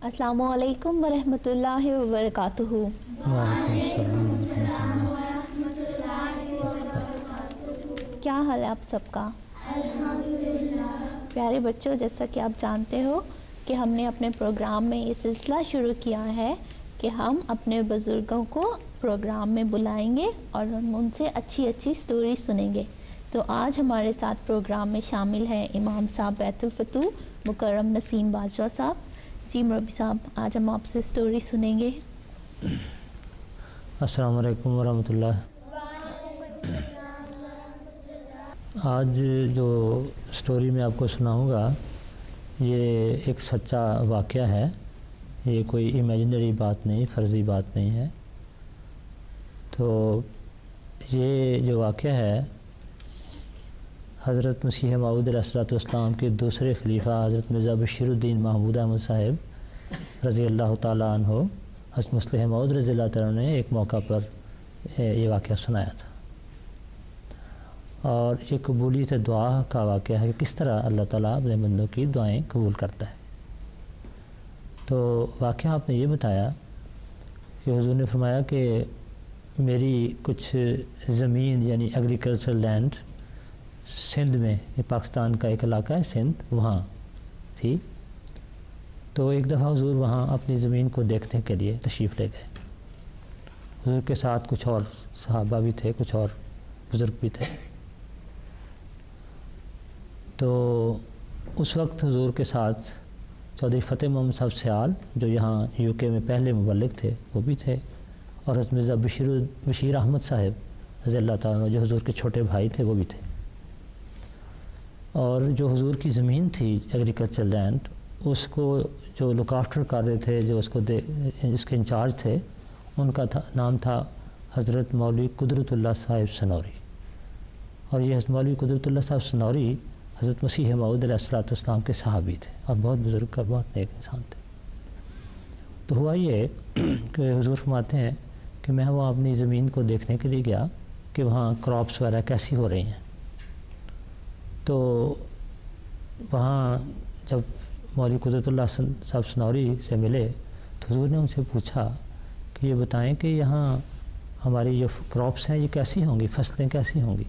السلام علیکم ورحمۃ اللہ وبرکاتہ۔ وعلیکم السلام ورحمۃ اللہ۔ کیا حال ہے آپ سب کا؟ پیارے بچوں، جیسا کہ آپ جانتے ہو کہ ہم نے اپنے پروگرام میں یہ سلسلہ شروع کیا ہے کہ ہم اپنے بزرگوں کو پروگرام میں بلائیں گے اور ہم ان سے اچھی اچھی سٹوری سنیں گے۔ تو آج ہمارے ساتھ پروگرام میں شامل ہیں امام صاحب بیت الفتوح مکرم نسیم باجوہ صاحب۔ جی مربی صاحب، آج ہم آپ سے سٹوری سنیں گے۔ السلام علیکم ورحمۃ اللہ۔ آج جو سٹوری میں آپ کو سناؤں گا یہ ایک سچا واقعہ ہے، یہ کوئی امیجنری بات نہیں، فرضی بات نہیں ہے۔ تو یہ جو واقعہ ہے حضرت مسیح موعود علیہ الصلوۃ والسلام کے دوسرے خلیفہ حضرت مرزا بشیر الدین محمود احمد صاحب رضی اللہ تعالیٰ عنہ، حضرت مسیح موعود رضی اللہ تعالیٰ نے ایک موقع پر یہ واقعہ سنایا تھا، اور یہ قبولیت دعا کا واقعہ ہے کہ کس طرح اللہ تعالیٰ اپنے بندوں کی دعائیں قبول کرتا ہے۔ تو واقعہ آپ نے یہ بتایا کہ حضور نے فرمایا کہ میری کچھ زمین یعنی ایگریکلچر لینڈ سندھ میں، یہ پاکستان کا ایک علاقہ ہے سندھ، وہاں تھی۔ تو ایک دفعہ حضور وہاں اپنی زمین کو دیکھنے کے لیے تشریف لے گئے۔ حضور کے ساتھ کچھ اور صحابہ بھی تھے، کچھ اور بزرگ بھی تھے۔ تو اس وقت حضور کے ساتھ چودھری فتح محمد صاحب سیال، جو یہاں یو کے میں پہلے مبلغ تھے، وہ بھی تھے، اور حضرت مرزا بشیر احمد صاحب رضی اللہ تعالیٰ عنہ جو حضور کے چھوٹے بھائی تھے، وہ بھی تھے۔ اور جو حضور کی زمین تھی ایگریکلچر لینڈ، اس کو جو لک آفٹر کر رہے تھے، جو اس کے انچارج تھے، ان کا نام تھا حضرت مولوی قدرت اللہ صاحب سنوری۔ اور یہ حضرت مولوی قدرت اللہ صاحب سنوری حضرت مسیح موعود علیہ الصلوۃ والسلام کے صحابی تھے اور بہت بزرگ کا بہت نیک انسان تھے۔ تو ہوا یہ کہ حضور فرماتے ہیں کہ میں وہاں اپنی زمین کو دیکھنے کے لیے گیا کہ وہاں کراپس وغیرہ کیسی ہو رہی ہیں۔ تو وہاں جب مولوی قدرت اللہ صاحب سنوری سے ملے تو حضور نے ان سے پوچھا کہ یہ بتائیں کہ یہاں ہماری جو کراپس ہیں یہ کیسی ہوں گی، فصلیں کیسی ہوں گی؟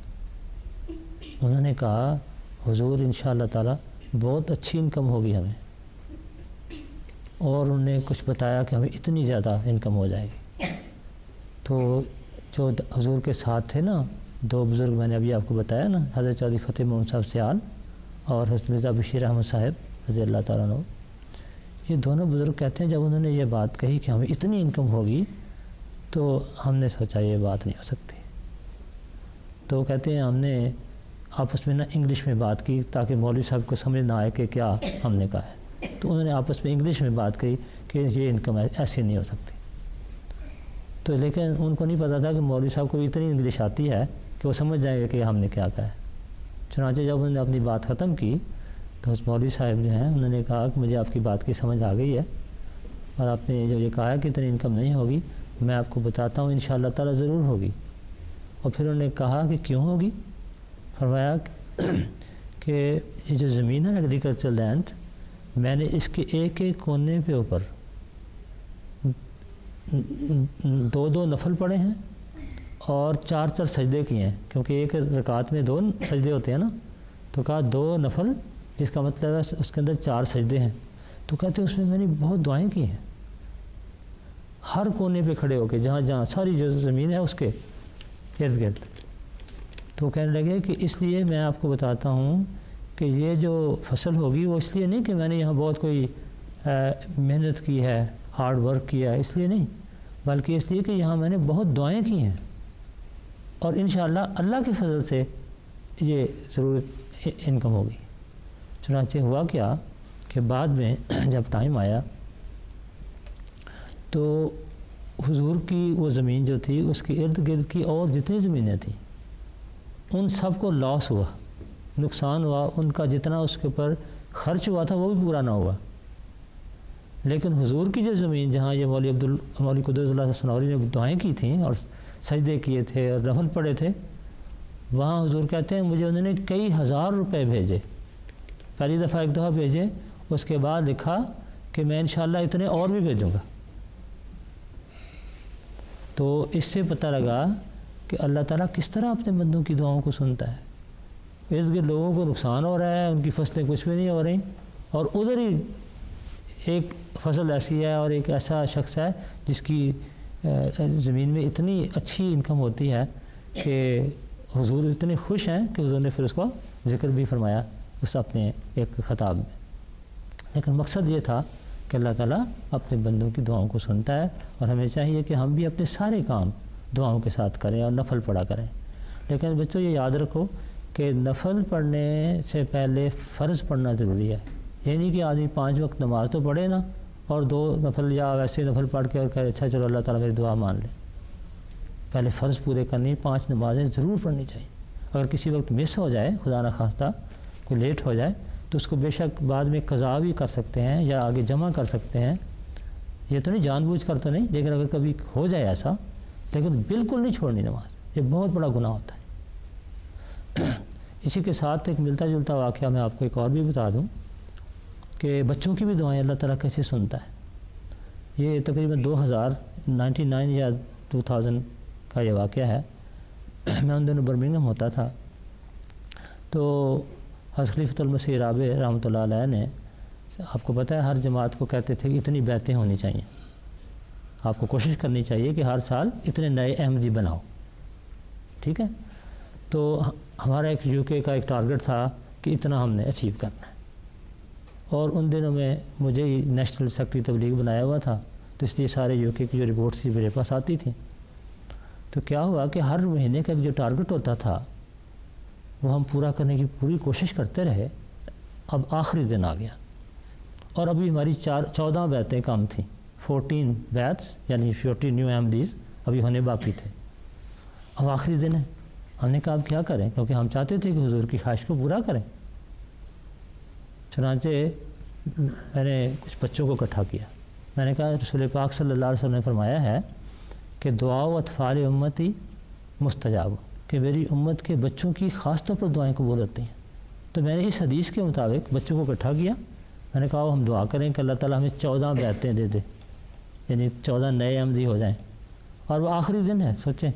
انہوں نے کہا حضور انشاءاللہ تعالیٰ بہت اچھی انکم ہوگی ہمیں، اور انہوں نے کچھ بتایا کہ ہمیں اتنی زیادہ انکم ہو جائے گی۔ تو جو حضور کے ساتھ تھے نا دو بزرگ، میں نے ابھی آپ کو بتایا نا، حضرت چودھری فتح محمد صاحب سیال اور حضرت مرزا بشیر احمد صاحب رضی اللہ تعالیٰ عنہ، یہ دونوں بزرگ کہتے ہیں جب انہوں نے یہ بات کہی کہ ہمیں اتنی انکم ہوگی تو ہم نے سوچا یہ بات نہیں ہو سکتی۔ تو کہتے ہیں ہم نے آپس میں انگلش میں بات کی تاکہ مولوی صاحب کو سمجھ نہ آئے کہ کیا ہم نے کہا ہے۔ تو انہوں نے آپس میں انگلش میں بات کی کہ یہ انکم ایسی نہیں ہو سکتی۔ تو لیکن ان کو نہیں پتہ تھا کہ مولوی صاحب کو اتنی انگلش آتی ہے کہ وہ سمجھ جائیں گے کہ ہم نے کیا کہا ہے۔ چنانچہ جب انہوں نے اپنی بات ختم کی تو اس مولوی صاحب جو ہیں انہوں نے کہا کہ مجھے آپ کی بات کی سمجھ آ گئی ہے، اور آپ نے جو یہ کہا ہے کہ اتنی انکم نہیں ہوگی، میں آپ کو بتاتا ہوں انشاءاللہ تعالیٰ ضرور ہوگی۔ اور پھر انہوں نے کہا کہ کیوں ہوگی؟ فرمایا کہ یہ جو زمین ہے ایگریکلچر لینڈ، میں نے اس کے ایک ایک کونے پہ اوپر دو دو نفل پڑھے ہیں اور چار چار سجدے کیے ہیں، کیونکہ ایک رکعت میں دو سجدے ہوتے ہیں نا، تو کہا دو نفل، جس کا مطلب ہے اس کے اندر چار سجدے ہیں۔ تو کہتے ہیں اس میں میں نے بہت دعائیں کی ہیں، ہر کونے پہ کھڑے ہو کے، جہاں جہاں ساری جو زمین ہے اس کے ارد گرد۔ تو کہنے لگے کہ اس لیے میں آپ کو بتاتا ہوں کہ یہ جو فصل ہوگی وہ اس لیے نہیں کہ میں نے یہاں بہت کوئی محنت کی ہے، ہارڈ ورک کیا ہے، اس لیے نہیں، بلکہ اس لیے کہ یہاں میں نے بہت دعائیں کی ہیں، اور انشاءاللہ اللہ کے فضل سے یہ ضرور انکم ہوگی۔ چنانچہ ہوا کیا کہ بعد میں جب ٹائم آیا تو حضور کی وہ زمین جو تھی اس کے ارد گرد کی اور جتنی زمینیں تھیں ان سب کو لاس ہوا، نقصان ہوا، ان کا جتنا اس کے اوپر خرچ ہوا تھا وہ بھی پورا نہ ہوا۔ لیکن حضور کی جو زمین جہاں یہ مولوی قدرت اللہ سنوری نے دعائیں کی تھیں اور سجدے کیے تھے اور نفل پڑھے تھے، وہاں حضور کہتے ہیں مجھے انہوں نے کئی ہزار روپے بھیجے، پہلی دفعہ ایک دفعہ بھیجے، اس کے بعد لکھا کہ میں انشاءاللہ اتنے اور بھی بھیجوں گا۔ تو اس سے پتہ لگا کہ اللہ تعالیٰ کس طرح اپنے بندوں کی دعاؤں کو سنتا ہے۔ ارد گرد لوگوں کو نقصان ہو رہا ہے، ان کی فصلیں کچھ بھی نہیں ہو رہی، اور ادھر ہی ایک فصل ایسی ہے اور ایک ایسا شخص ہے جس کی زمین میں اتنی اچھی انکم ہوتی ہے کہ حضور اتنے خوش ہیں کہ حضور نے پھر اس کو ذکر بھی فرمایا اس اپنے ایک خطاب میں۔ لیکن مقصد یہ تھا کہ اللہ تعالیٰ اپنے بندوں کی دعاؤں کو سنتا ہے، اور ہمیں چاہیے کہ ہم بھی اپنے سارے کام دعاؤں کے ساتھ کریں اور نفل پڑھا کریں۔ لیکن بچوں یہ یاد رکھو کہ نفل پڑھنے سے پہلے فرض پڑھنا ضروری ہے۔ یہ نہیں کہ آدمی 5 وقت نماز تو پڑھے نا اور 2 نفل یا ویسے نفل پڑھ کے اور کہے اچھا چلو اللہ تعالیٰ میری دعا مان لے۔ پہلے فرض پورے کرنی، 5 نمازیں ضرور پڑھنی چاہیے۔ اگر کسی وقت مس ہو جائے، خدا نخواستہ کوئی لیٹ ہو جائے، تو اس کو بے شک بعد میں قضا بھی کر سکتے ہیں یا آگے جمع کر سکتے ہیں۔ یہ تو نہیں جان بوجھ کر تو نہیں، لیکن اگر کبھی ہو جائے ایسا، لیکن بالکل نہیں چھوڑنی نماز، یہ بہت بڑا گناہ ہوتا ہے۔ اسی کے ساتھ ایک ملتا جلتا واقعہ میں آپ کو ایک اور بھی بتا دوں کہ بچوں کی بھی دعائیں اللہ تعالیٰ کیسے سنتا ہے۔ یہ تقریباً 99 یا 2000 کا یہ واقعہ ہے۔ میں ان دنوں برمنگھم ہوتا تھا، تو حضرت خلیفۃ المسیح رابع رحمۃ اللہ علیہ نے، آپ کو پتہ ہے ہر جماعت کو کہتے تھے کہ اتنی بیعتیں ہونی چاہیے، آپ کو کوشش کرنی چاہیے کہ ہر سال اتنے نئے احمدی بناؤ، ٹھیک ہے۔ تو ہمارا ایک UK کا ایک ٹارگٹ تھا کہ اتنا ہم نے اچیو کرنا ہے، اور ان دنوں میں مجھے ہی نیشنل سیکرٹری تبلیغ بنایا ہوا تھا، تو اس لیے سارے UK کی جو رپورٹس تھی میرے پاس آتی تھیں۔ تو کیا ہوا کہ ہر مہینے کا جو ٹارگٹ ہوتا تھا وہ ہم پورا کرنے کی پوری کوشش کرتے رہے۔ اب آخری دن آ گیا اور ابھی ہماری 14 بیعتیں کم تھیں، 14 بیعتس یعنی 14 نیو احمدیز ابھی ہونے باقی تھے۔ اب آخری دن ہے، ہم نے کہا اب کیا کریں، کیونکہ ہم چاہتے تھے کہ حضور کی خواہش کو پورا کریں۔ چنانچہ میں نے کچھ بچوں کو اکٹھا کیا، میں نے کہا رسول پاک صلی اللہ علیہ وسلم نے فرمایا ہے کہ دعا و اطفال امتی مستجاب، کہ میری امت کے بچوں کی خاص طور پر دعائیں قبول ہوتی ہیں۔ تو میں نے اس حدیث کے مطابق بچوں کو اکٹھا کیا، میں نے کہا ہم دعا کریں کہ اللہ تعالیٰ ہمیں 14 بیعتیں دے دے، یعنی 14 نئے احمدی ہو جائیں، اور وہ آخری دن ہے سوچیں۔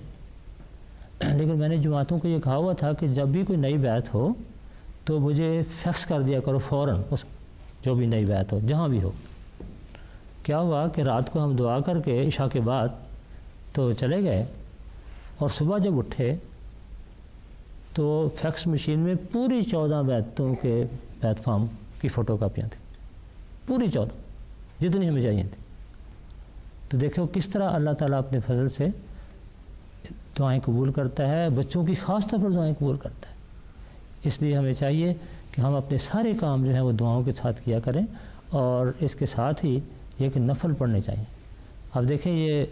لیکن میں نے جماعتوں کو یہ کہا ہوا تھا کہ جب بھی کوئی نئی بیعت ہو تو مجھے فیکس کر دیا کرو فوراً، اس جو بھی نئی بیعت ہو جہاں بھی ہو۔ کیا ہوا کہ رات کو ہم دعا کر کے عشاء کے بعد تو چلے گئے، اور صبح جب اٹھے تو فیکس مشین میں پوری 14 بیعتوں کے بیعت فارم کی فوٹو کاپیاں تھیں، پوری 14 جتنی ہمیں چاہیے تھیں۔ تو دیکھو کس طرح اللہ تعالیٰ اپنے فضل سے دعائیں قبول کرتا ہے، بچوں کی خاص طور پر دعائیں قبول کرتا ہے۔ اس لیے ہمیں چاہیے کہ ہم اپنے سارے کام جو ہیں وہ دعاؤں کے ساتھ کیا کریں، اور اس کے ساتھ ہی یہ کہ نفل پڑھنے چاہیے۔ اب دیکھیں یہ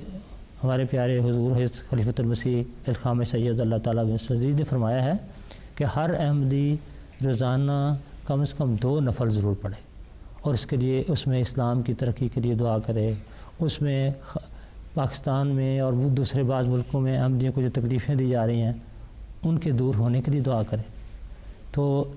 ہمارے پیارے حضور حضرت خلیفۃ المسیح الخام سید اللہ تعالیٰ بن سعید نے فرمایا ہے کہ ہر احمدی روزانہ کم از کم 2 نفل ضرور پڑھے، اور اس کے لیے اس میں اسلام کی ترقی کے لیے دعا کرے، اس میں پاکستان میں اور دوسرے بعض ملکوں میں احمدیوں کو جو تکلیفیں دی جا رہی ہیں ان کے دور ہونے کے لیے دعا کرے۔ تو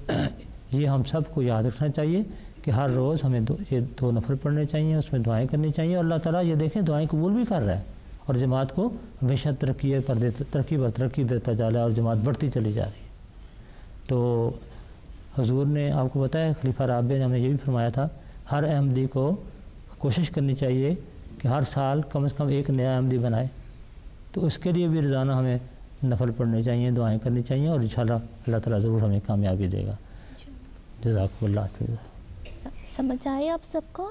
یہ ہم سب کو یاد رکھنا چاہیے کہ ہر روز ہمیں یہ 2 نفل پڑھنے چاہیے، اس میں دعائیں کرنی چاہیے، اور اللہ تعالیٰ یہ دیکھیں دعائیں قبول بھی کر رہا ہے، اور جماعت کو ہمیشہ ترقی پر ترقی دیتا جا رہا ہے، اور جماعت بڑھتی چلی جا رہی ہے۔ تو حضور نے آپ کو بتایا، خلیفہ رابع نے ہمیں یہ بھی فرمایا تھا ہر احمدی کو کوشش کرنی چاہیے کہ ہر سال کم از کم 1 نیا احمدی بنائے۔ تو اس کے لیے بھی روزانہ ہمیں نفل پڑھنے چاہیے، دعائیں کرنی چاہیے، اور انشاءاللہ اللہ تعالیٰ ضرور ہمیں کامیابی دے گا۔ جزاک اللہ۔ سمجھ آئے آپ سب کو؟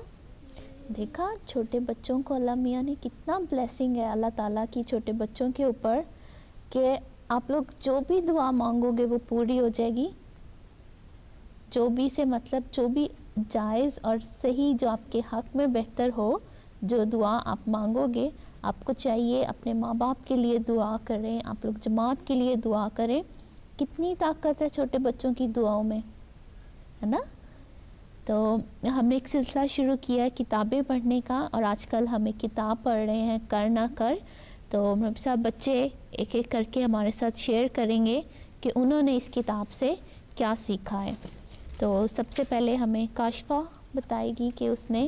دیکھا چھوٹے بچوں کو اللہ میاں نے کتنا بلیسنگ ہے اللہ تعالیٰ کی چھوٹے بچوں کے اوپر، کہ آپ لوگ جو بھی دعا مانگو گے وہ پوری ہو جائے گی، جو بھی سے مطلب جو بھی جائز اور صحیح جو آپ کے حق میں بہتر ہو، جو دعا آپ مانگو گے، آپ کو چاہیے اپنے ماں باپ کے لیے دعا کریں، آپ لوگ جماعت کے لیے دعا کریں۔ کتنی طاقت ہے چھوٹے بچوں کی دعاؤں میں، ہے نا؟ تو ہم نے ایک سلسلہ شروع کیا ہے کتابیں پڑھنے کا، اور آج کل ہم ایک کتاب پڑھ رہے ہیں کر نہ کر۔ تو مرحبا صاحب بچے ایک ایک کر کے ہمارے ساتھ شیئر کریں گے کہ انہوں نے اس کتاب سے کیا سیکھا ہے۔ تو سب سے پہلے ہمیں کاشفہ بتائے گی کہ اس نے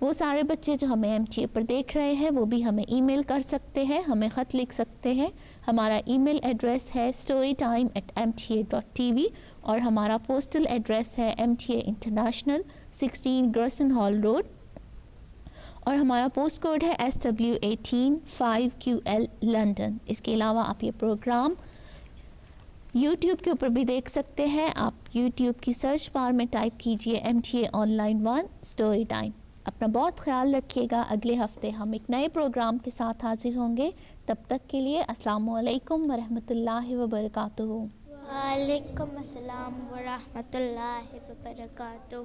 وہ سارے بچے جو ہمیں MTA پر دیکھ رہے ہیں وہ بھی ہمیں ای میل کر سکتے ہیں, ہمیں خط لکھ سکتے ہیں. ہمارا ای میل ایڈریس ہے storytime@mta.tv اور ہمارا پوسٹل ایڈریس ہے MTA انٹرنیشنل 16 گرسن ہال روڈ اور ہمارا پوسٹ کوڈ ہے SW18 5QL لنڈن. اس کے علاوہ آپ یہ پروگرام یوٹیوب کے اوپر بھی دیکھ سکتے ہیں. آپ یوٹیوب کی سرچ بار میں ٹائپ کیجئے MTA on line 1 story time. اپنا بہت خیال رکھیے گا. اگلے ہفتے ہم ایک نئے پروگرام کے ساتھ حاضر ہوں گے. تب تک کے لیے السلام علیکم ورحمۃ اللہ وبرکاتہ. وعلیکم السلام ورحمۃ اللہ وبرکاتہ.